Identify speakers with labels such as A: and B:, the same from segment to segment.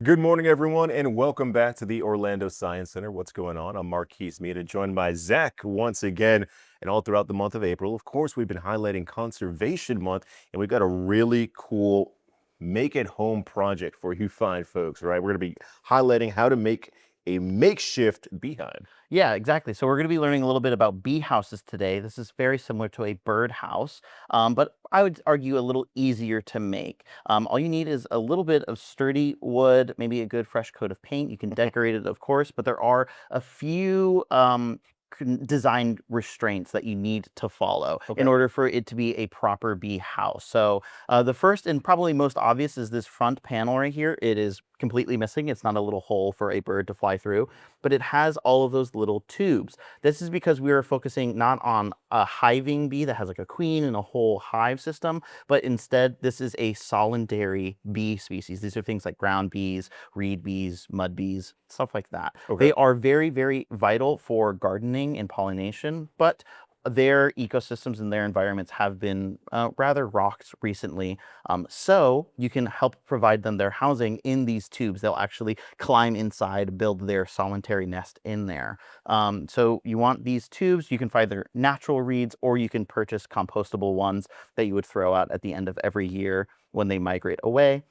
A: Good morning, everyone, and welcome back to the Orlando Science Center. What's going on? I'm Marquise, Meda, joined by Zach once again. And all throughout the month of April, of course, we've been highlighting Conservation Month, and we've got a really cool make-at-home project for you fine folks, right? We're going to be highlighting how to make a makeshift beehive.
B: Yeah, exactly. So we're going to be learning a little bit about bee houses today. This is very similar to a bird house, but I would argue a little easier to make. All you need is a little bit of sturdy wood, maybe a good fresh coat of paint. You can decorate it, of course, but there are a few design restraints that you need to follow in
A: Okay.
B: order for it to be a proper bee house. So the first and probably most obvious is this front panel right here. It is completely missing. It's not a little hole for a bird to fly through, but it has all of those little tubes. This is because we are focusing not on a hiving bee that has like a queen and a whole hive system, but instead this is a solitary bee species. These are things like ground bees, reed bees, mud bees, stuff like that.
A: Okay.
B: They are very, very vital for gardening and pollination, but their ecosystems and their environments have been rather rocked recently. So you can help provide them their housing in these tubes. They'll actually climb inside, build their solitary nest in there. So you want these tubes, you can find their natural reeds, or you can purchase compostable ones that you would throw out at the end of every year when they migrate away,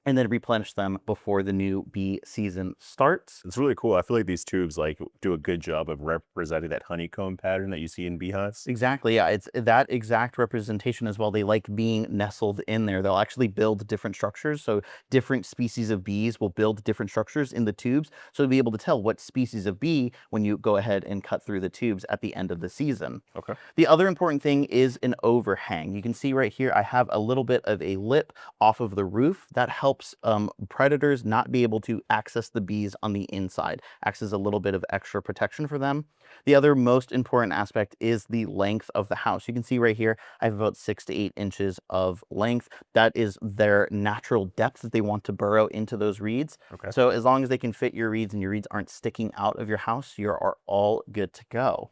B: and then replenish them before the new bee season starts.
A: It's really cool. I feel like these tubes do a good job of representing that honeycomb pattern that you see in beehives.
B: Exactly, yeah, it's that exact representation as well. They like being nestled in there. They'll actually build different structures, so different species of bees will build different structures in the tubes, so you'll be able to tell what species of bee when you go ahead and cut through the tubes at the end of the season.
A: Okay.
B: The other important thing is an overhang. You can see right here, I have a little bit of a lip off of the roof. That helps predators not be able to access the bees on the inside. Acts as a little bit of extra protection for them. The other most important aspect is the length of the house. You can see right here, I have about 6 to 8 inches of length. That is their natural depth that they want to burrow into those reeds.
A: Okay.
B: So as long as they can fit your reeds and your reeds aren't sticking out of your house, you are all good to go.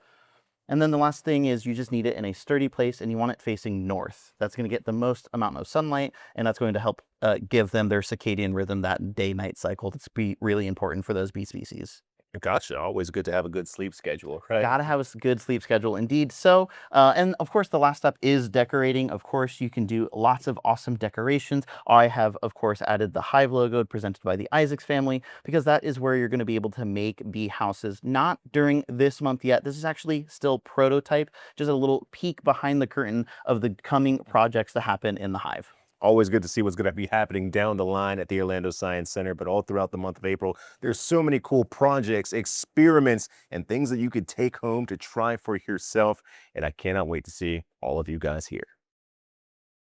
B: And then the last thing is you just need it in a sturdy place and you want it facing north. That's going to get the most amount of sunlight, and that's going to help give them their circadian rhythm, that day-night cycle. That's really important for those bee species.
A: Gotcha. Always good to have a good sleep schedule, right?
B: Gotta have a good sleep schedule indeed. So, and of course, the last step is decorating. Of course, you can do lots of awesome decorations. I have, of course, added the hive logo presented by the Isaacs family, because that is where you're going to be able to make bee houses. Not during this month yet. This is actually still prototype, just a little peek behind the curtain of the coming projects to happen in the hive.
A: Always good to see what's going to be happening down the line at the Orlando Science Center, but all throughout the month of April, there's so many cool projects, experiments, and things that you could take home to try for yourself. And I cannot wait to see all of you guys here.